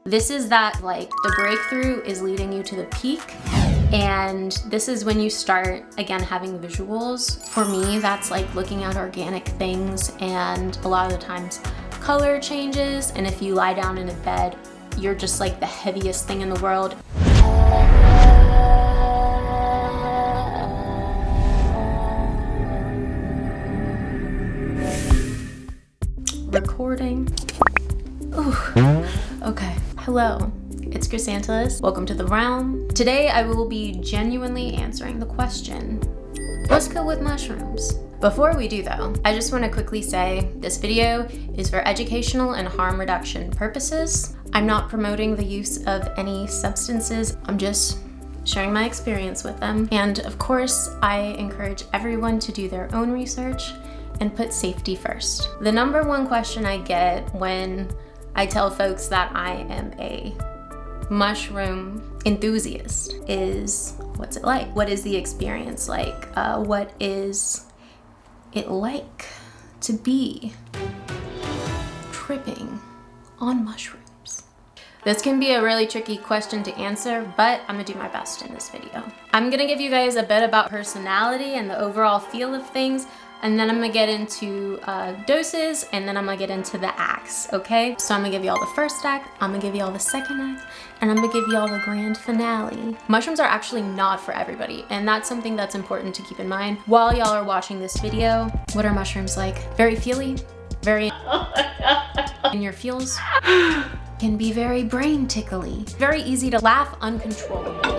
This is that like the breakthrough is leading you to the peak. And this is when you start, again, having visuals. For me, that's like looking at organic things, and a lot of the times color changes. And if you lie down in a bed, you're just like the heaviest thing in the world. Recording. Ooh. Okay. Hello. It's Chrysantilus. Welcome to the realm. Today I will be genuinely answering the question, what's good with mushrooms? Before we do though, I just want to quickly say this video is for educational and harm reduction purposes. I'm not promoting the use of any substances. I'm just sharing my experience with them. And of course, I encourage everyone to do their own research and put safety first. The number one question I get when I tell folks that I am a mushroom enthusiast is, what's it like? What is the experience like? What is it like to be tripping on mushrooms? This can be a really tricky question to answer, but I'm gonna do my best in this video. I'm gonna give you guys a bit about personality and the overall feel of things, and then I'm gonna get into doses, and then I'm gonna get into the acts, okay? So I'm gonna give you all the first act, I'm gonna give you all the second act, and I'm gonna give you all the grand finale. Mushrooms are actually not for everybody, and that's something that's important to keep in mind. While y'all are watching this video, what are mushrooms like? Very feely, very in your feels, can be very brain tickly, very easy to laugh uncontrollably.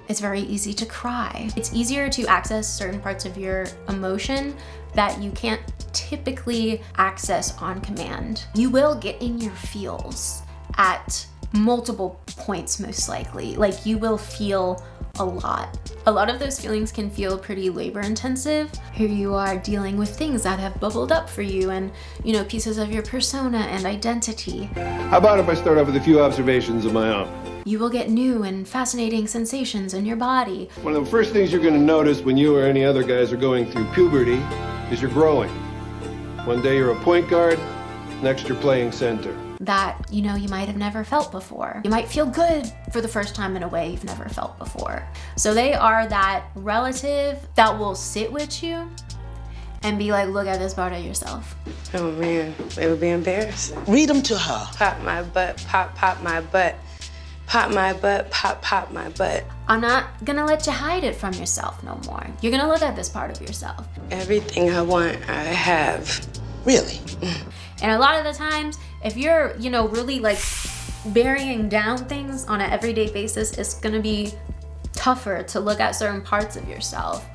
It's very easy to cry. It's easier to access certain parts of your emotion that you can't typically access on command. You will get in your feels at multiple points, most likely. Like, you will feel a lot. A lot of those feelings can feel pretty labor intensive. Here you are dealing with things that have bubbled up for you, and, you know, pieces of your persona and identity. How about if I start off with a few observations of my own? You will get new and fascinating sensations in your body. One of the first things you're going to notice when you or any other guys are going through puberty is you're growing. One day you're a point guard, next you're playing center. That, you know, you might have never felt before. You might feel good for the first time in a way you've never felt before. So they are that relative that will sit with you and be like, look at this part of yourself. Oh man, it would be embarrassing. Read them to her. Pop my butt, pop my butt. Pop my butt, pop my butt. I'm not gonna let you hide it from yourself no more. You're gonna look at this part of yourself. Everything I want, I have. Really? And a lot of the times, if you're, you know, really like burying down things on an everyday basis, it's gonna be tougher to look at certain parts of yourself.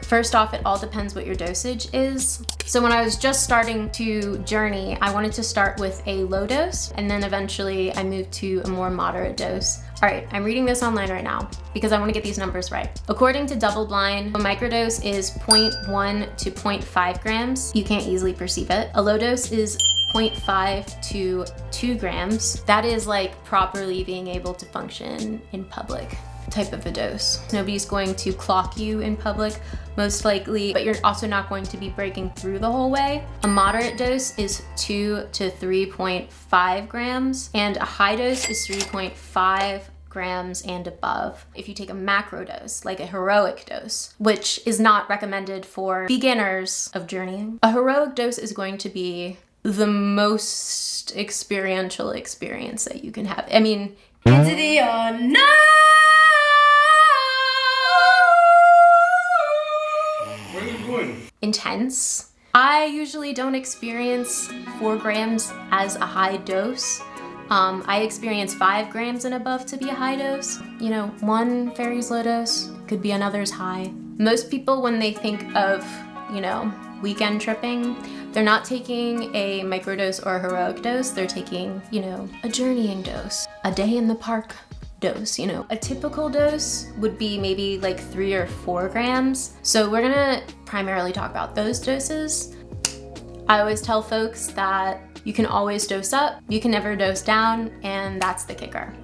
First off, it all depends what your dosage is. So when I was just starting to journey, I wanted to start with a low dose, and then eventually I moved to a more moderate dose. All right, I'm reading this online right now because I want to get these numbers right. According to Double Blind, a microdose is 0.1 to 0.5 grams. You can't easily perceive it. A low dose is 0.5 to 2 grams. That is like properly being able to function in public type of a dose. Nobody's going to clock you in public, most likely, but you're also not going to be breaking through the whole way. A moderate dose is 2 to 3.5 grams, and a high dose is 3.5 grams and above. If you take a macro dose, like a heroic dose, which is not recommended for beginners of journeying, a heroic dose is going to be the most experiential experience that you can have. I mean, entity or not? Intense. I usually don't experience 4 grams as a high dose. I experience 5 grams and above to be a high dose. You know, one fairy's low dose could be another's high. Most people, when they think of, you know, weekend tripping, they're not taking a microdose or a heroic dose. They're taking, you know, a journeying dose, a day in the park dose, you know. A typical dose would be maybe like 3 or 4 grams. So we're gonna primarily talk about those doses. I always tell folks that you can always dose up, you can never dose down, and that's the kicker.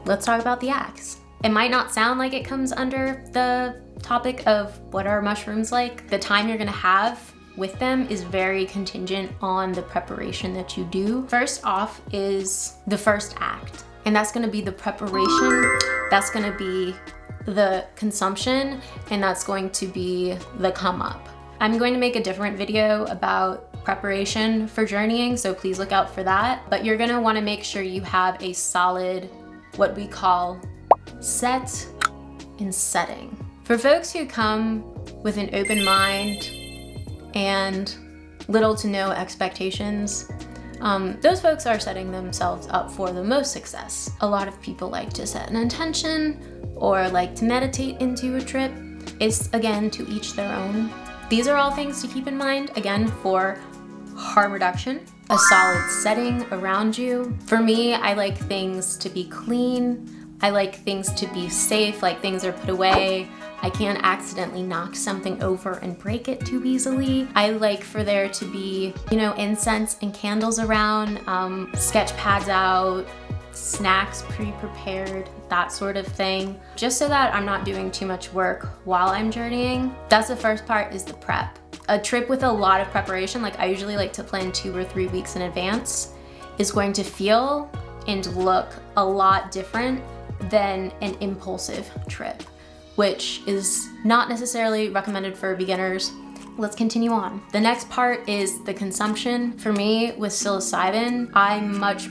Let's talk about the acts. It might not sound like it comes under the topic of what are mushrooms like. The time you're gonna have with them is very contingent on the preparation that you do. First off is the first act, and that's gonna be the preparation, that's gonna be the consumption, and that's going to be the come up. I'm going to make a different video about preparation for journeying, so please look out for that. But you're gonna wanna make sure you have a solid, what we call set and setting. For folks who come with an open mind and little to no expectations, those folks are setting themselves up for the most success. A lot of people like to set an intention or like to meditate into a trip. It's, again, to each their own. These are all things to keep in mind, again, for harm reduction, a solid setting around you. For me, I like things to be clean. I like things to be safe, like things are put away. I can't accidentally knock something over and break it too easily. I like for there to be, you know, incense and candles around, sketch pads out, snacks pre-prepared, that sort of thing, just so that I'm not doing too much work while I'm journeying. That's the first part, is the prep. A trip with a lot of preparation, like I usually like to plan 2 or 3 weeks in advance, is going to feel and look a lot different than an impulsive trip, which is not necessarily recommended for beginners. Let's continue on. The next part is the consumption. For me, with psilocybin, I much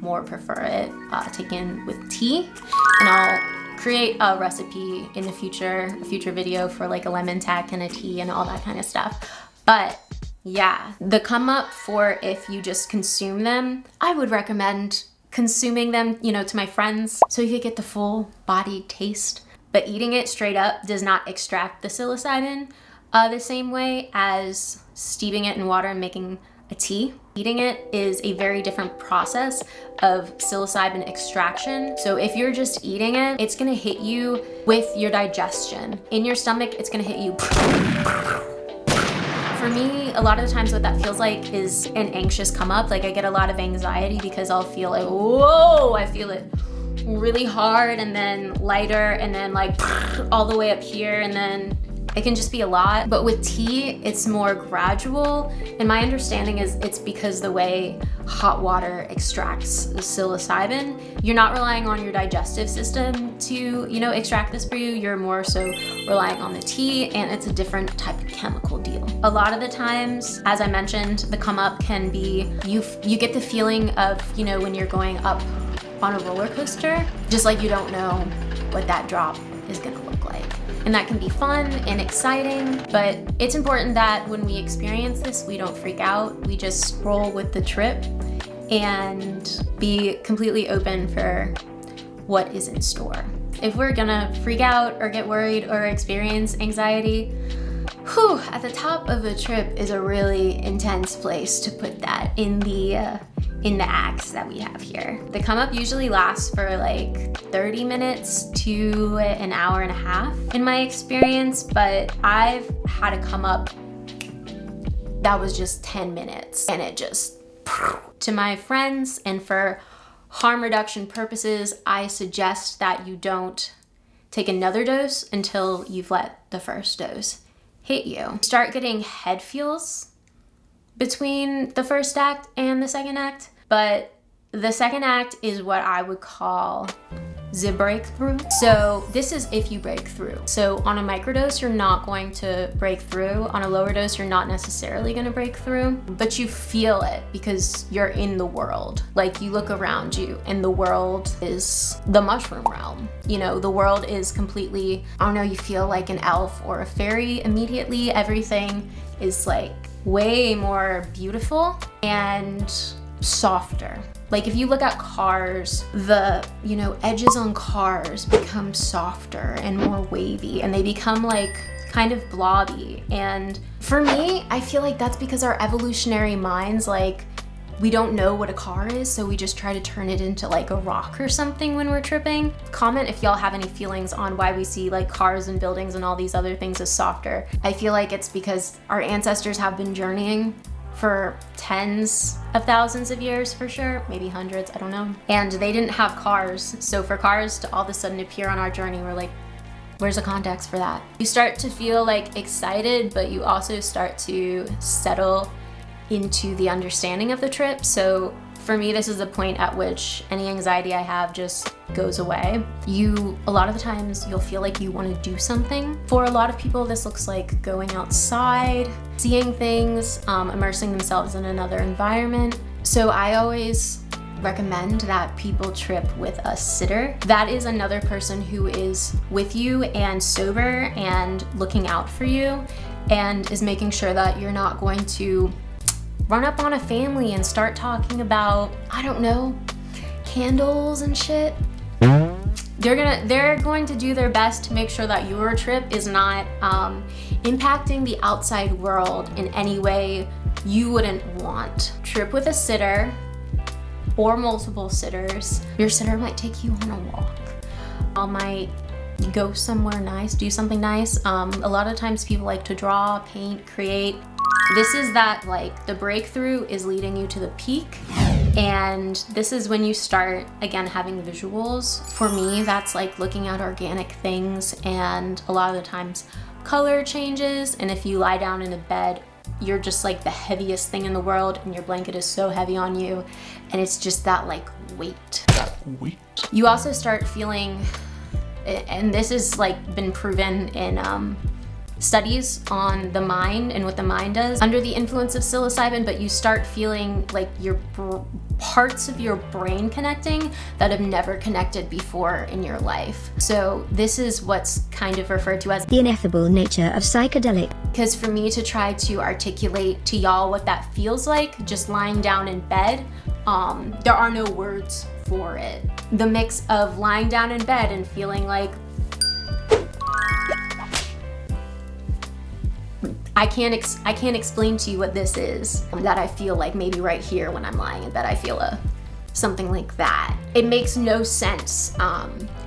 more prefer it taken with tea, and I'll create a recipe in a future video for like a lemon tack and a tea and all that kind of stuff. But yeah, the come up for if you just consume them, I would recommend consuming them, you know, to my friends, so you could get the full body taste. But eating it straight up does not extract the psilocybin the same way as steeping it in water and making a tea. Eating it is a very different process of psilocybin extraction. So if you're just eating it, it's gonna hit you with your digestion. In your stomach, it's gonna hit you. For me, a lot of the times what that feels like is an anxious come up. Like I get a lot of anxiety because I'll feel like, whoa, I feel it really hard and then lighter and then like all the way up here, and then it can just be a lot. But with tea, it's more gradual. And my understanding is it's because the way hot water extracts the psilocybin, you're not relying on your digestive system to, you know, extract this for you. You're more so relying on the tea, and it's a different type of chemical deal. A lot of the times, as I mentioned, the come up can be, you get the feeling of, you know, when you're going up on a roller coaster, just like you don't know what that drop is gonna look like. And that can be fun and exciting, but it's important that when we experience this, we don't freak out. We just roll with the trip and be completely open for what is in store. If we're gonna freak out or get worried or experience anxiety, at the top of a trip is a really intense place to put that in the acts that we have here. The come up usually lasts for like 30 minutes to an hour and a half in my experience, but I've had a come up that was just 10 minutes and it just, to my friends, and for harm reduction purposes, I suggest that you don't take another dose until you've let the first dose hit you. Start getting head feels between the first act and the second act, but the second act is what I would call the breakthrough. So this is if you break through. So on a microdose, you're not going to break through. On a lower dose, you're not necessarily gonna break through, but you feel it because you're in the world. Like you look around you and the world is the mushroom realm. You know, the world is completely, I don't know, you feel like an elf or a fairy immediately. Everything is like way more beautiful and softer. Like if you look at cars, the, you know, edges on cars become softer and more wavy, and they become like kind of blobby. And for me, I feel like that's because our evolutionary minds, like, we don't know what a car is, so we just try to turn it into like a rock or something when we're tripping. Comment if y'all have any feelings on why we see like cars and buildings and all these other things as softer. I feel like it's because our ancestors have been journeying for tens of thousands of years for sure, maybe hundreds, I don't know. And they didn't have cars. So for cars to all of a sudden appear on our journey, we're like, Where's the context for that? You start to feel like excited, but you also start to settle into the understanding of the trip. So for me, this is the point at which any anxiety I have just goes away. A lot of the times you'll feel like you want to do something. For a lot of people, this looks like going outside, seeing things, immersing themselves in another environment. So I always recommend that people trip with a sitter. That is another person who is with you and sober and looking out for you and is making sure that you're not going to run up on a family and start talking about, I don't know, candles and shit. They're going to do their best to make sure that your trip is not impacting the outside world in any way you wouldn't want. Trip with a sitter or multiple sitters. Your sitter might take you on a walk. Might go somewhere nice, do something nice. A lot of times people like to draw, paint, create. This is that, like, the breakthrough is leading you to the peak. And this is when you start, again, having visuals. For me, that's like looking at organic things, and a lot of the times color changes. And if you lie down in a bed, you're just like the heaviest thing in the world, and your blanket is so heavy on you, and it's just that like weight. You also start feeling, and this has like been proven in studies on the mind and what the mind does under the influence of psilocybin, but you start feeling like your parts of your brain connecting that have never connected before in your life. So this is what's kind of referred to as the ineffable nature of psychedelic. Because for me to try to articulate to y'all what that feels like, just lying down in bed, there are no words for it. The mix of lying down in bed and feeling like I can't explain to you what this is, that I feel like maybe right here when I'm lying in bed, I feel something like that. It makes no sense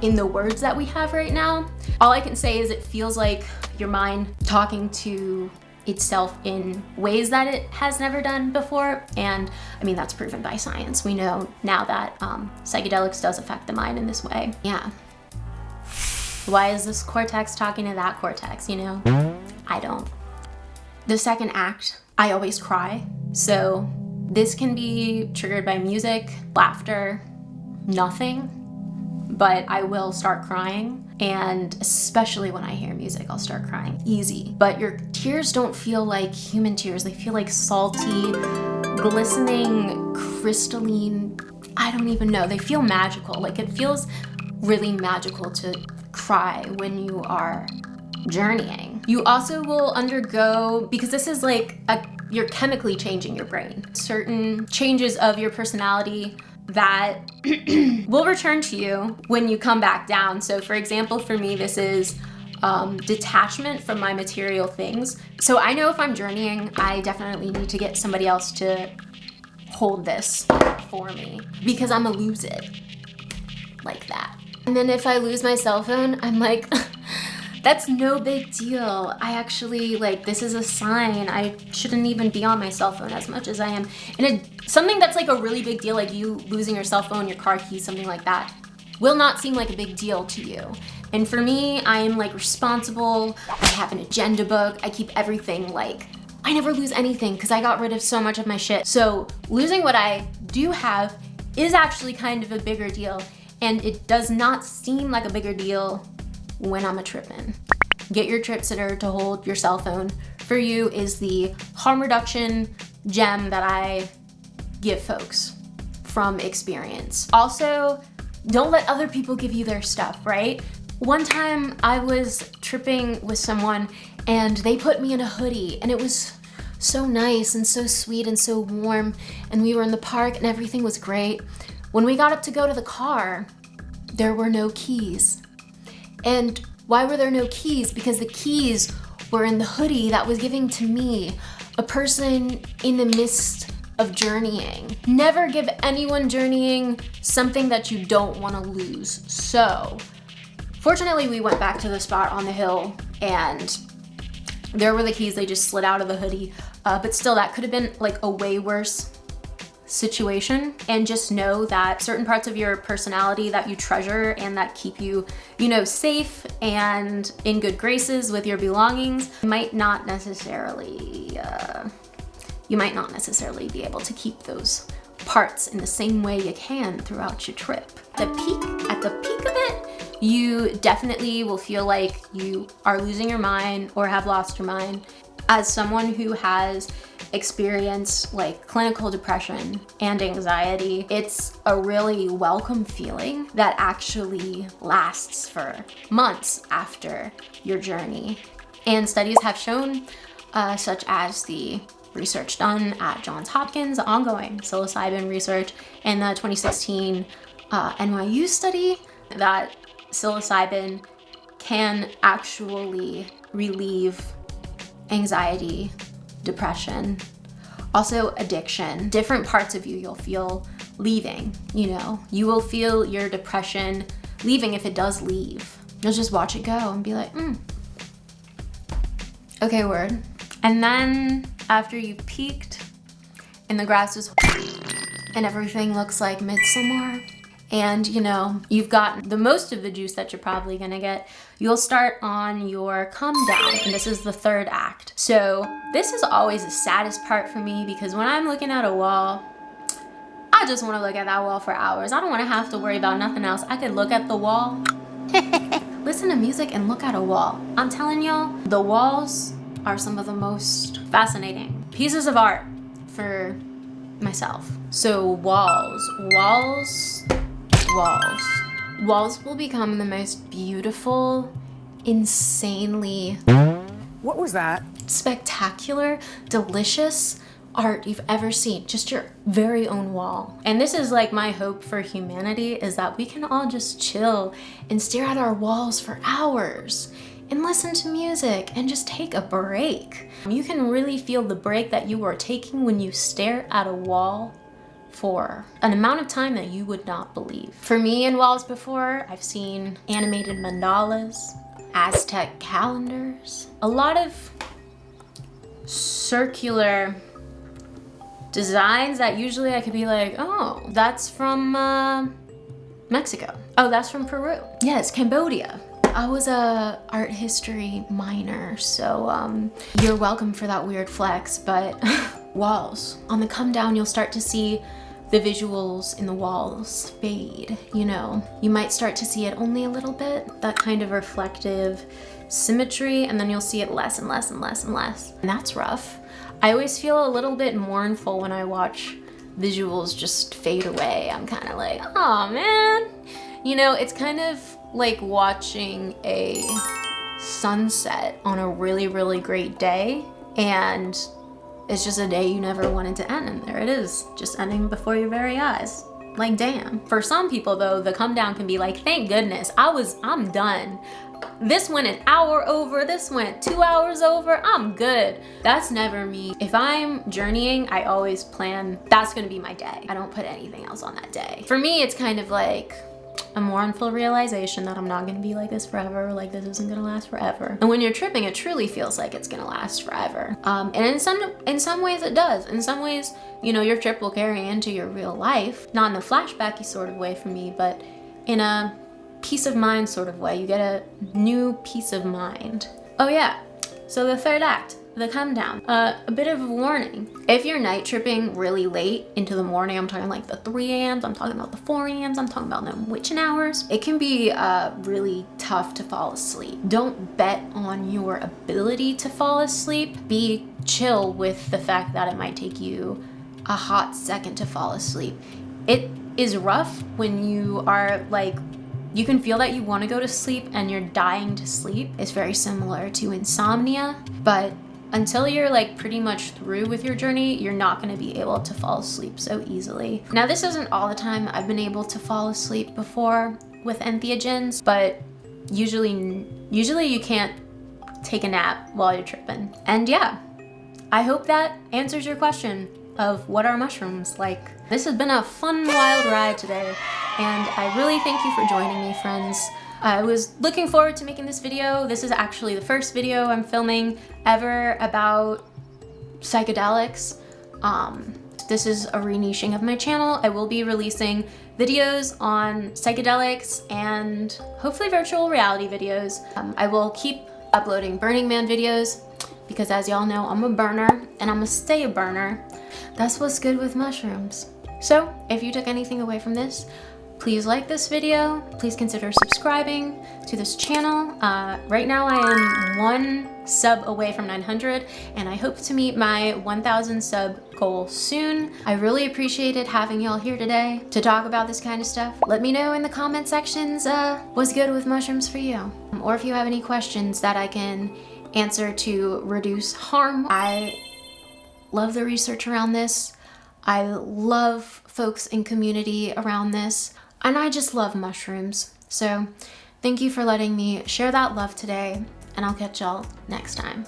in the words that we have right now. All I can say is it feels like your mind talking to itself in ways that it has never done before. And I mean, that's proven by science. We know now that psychedelics does affect the mind in this way. Yeah. Why is this cortex talking to that cortex, you know? I don't. The second act, I always cry. So this can be triggered by music, laughter, nothing, but I will start crying. And especially when I hear music, I'll start crying, easy. But your tears don't feel like human tears. They feel like salty, glistening, crystalline, I don't even know. They feel magical. Like it feels really magical to cry when you are journeying. You also will undergo, because this is like you're chemically changing your brain, certain changes of your personality that will return to you when you come back down. So for example, for me, this is detachment from my material things. So I know if I'm journeying, I definitely need to get somebody else to hold this for me, because I'm gonna lose it like that. And then if I lose my cell phone, I'm like, that's no big deal. I actually, like, this is a sign. I shouldn't even be on my cell phone as much as I am. And something that's like a really big deal, like you losing your cell phone, your car keys, something like that, will not seem like a big deal to you. And for me, I am like responsible. I have an agenda book. I keep everything, like, I never lose anything because I got rid of so much of my shit. So losing what I do have is actually kind of a bigger deal. And it does not seem like a bigger deal when I'm a trippin'. Get your trip sitter to hold your cell phone for you is the harm reduction gem that I give folks from experience. Also, don't let other people give you their stuff, right? One time I was tripping with someone and they put me in a hoodie, and it was so nice and so sweet and so warm, and we were in the park and everything was great. When we got up to go to the car, there were no keys. And why were there no keys? Because the keys were in the hoodie that was given to me, a person in the midst of journeying. Never give anyone journeying something that you don't want to lose. So, fortunately, we went back to the spot on the hill and there were the keys. They just slid out of the hoodie. But still, that could have been like a way worse situation, and just know that certain parts of your personality that you treasure and that keep you, you know, safe and in good graces with your belongings might not necessarily, you might not necessarily be able to keep those parts in the same way you can throughout your trip. At the peak of it, you definitely will feel like you are losing your mind or have lost your mind. As someone who has experienced like clinical depression and anxiety, it's a really welcome feeling that actually lasts for months after your journey. And studies have shown, such as the research done at Johns Hopkins, the ongoing psilocybin research, and the 2016 NYU study, that psilocybin can actually relieve anxiety, depression, also addiction. Different parts of you you'll feel leaving, you know. You will feel your depression leaving if it does leave. You'll just watch it go and be like, okay, word. And then after you've peaked and the grass is and everything looks like midsummer, and you know, you've gotten the most of the juice that you're probably gonna get, you'll start on your come down, and this is the third act. So this is always the saddest part for me, because when I'm looking at a wall, I just wanna look at that wall for hours. I don't wanna have to worry about nothing else. I could look at the wall, listen to music, and look at a wall. I'm telling y'all, the walls are some of the most fascinating pieces of art for myself. So walls will become the most beautiful, insanely, what was that? spectacular, delicious art you've ever seen. Just your very own wall. And this is like my hope for humanity, is that we can all just chill and stare at our walls for hours and listen to music and just take a break. You can really feel the break that you are taking when you stare at a wall for an amount of time that you would not believe. For me, in walls before, I've seen animated mandalas, Aztec calendars, a lot of circular designs that usually I could be like, oh, that's from Mexico. Oh, that's from Peru. Yes, Cambodia. I was a art history minor, so you're welcome for that weird flex, but walls. On the come down, you'll start to see the visuals in the walls fade, you know. You might start to see it only a little bit, that kind of reflective symmetry, and then you'll see it less and less and less and less. And that's rough. I always feel a little bit mournful when I watch visuals just fade away. I'm kind of like, oh man. You know, it's kind of like watching a sunset on a really, really great day, and it's just a day you never wanted to end, and there it is, just ending before your very eyes. Like, damn. For some people though, the come down can be like, thank goodness, I'm done. This went an hour over, this went 2 hours over, I'm good. That's never me. If I'm journeying, I always plan, that's gonna be my day. I don't put anything else on that day. For me, it's kind of like a mournful realization that I'm not gonna be like this forever, like this isn't gonna last forever. And when you're tripping, it truly feels like it's gonna last forever. And in some ways it does. In some ways, you know, your trip will carry into your real life. Not in a flashbacky sort of way for me, but in a peace of mind sort of way. You get a new peace of mind. Oh yeah, so the third act, the come down. A bit of a warning. If you're night tripping really late into the morning, I'm talking like the 3 a.m.s, I'm talking about the 4 a.m.s, I'm talking about the witching hours, it can be really tough to fall asleep. Don't bet on your ability to fall asleep. Be chill with the fact that it might take you a hot second to fall asleep. It is rough when you are like, you can feel that you want to go to sleep and you're dying to sleep. It's very similar to insomnia, but until you're like pretty much through with your journey, you're not going to be able to fall asleep so easily. Now, this isn't all the time I've been able to fall asleep before with entheogens, but usually you can't take a nap while you're tripping. And yeah, I hope that answers your question of what are mushrooms like. This has been a fun, wild ride today, and I really thank you for joining me, friends. I was looking forward to making this video. This is actually the first video I'm filming ever about psychedelics. this is a re-niching of my channel. I will be releasing videos on psychedelics and hopefully virtual reality videos. I will keep uploading Burning Man videos because, as y'all know, I'm a burner and I'm gonna stay a burner. That's what's good with mushrooms. So if you took anything away from this, please like this video. Please consider subscribing to this channel. Right now I am 1 sub away from 900 and I hope to meet my 1,000 sub goal soon. I really appreciated having y'all here today to talk about this kind of stuff. Let me know in the comment sections what's good with mushrooms for you. Or if you have any questions that I can answer to reduce harm. I love the research around this. I love folks in community around this. And I just love mushrooms. So thank you for letting me share that love today, and I'll catch y'all next time.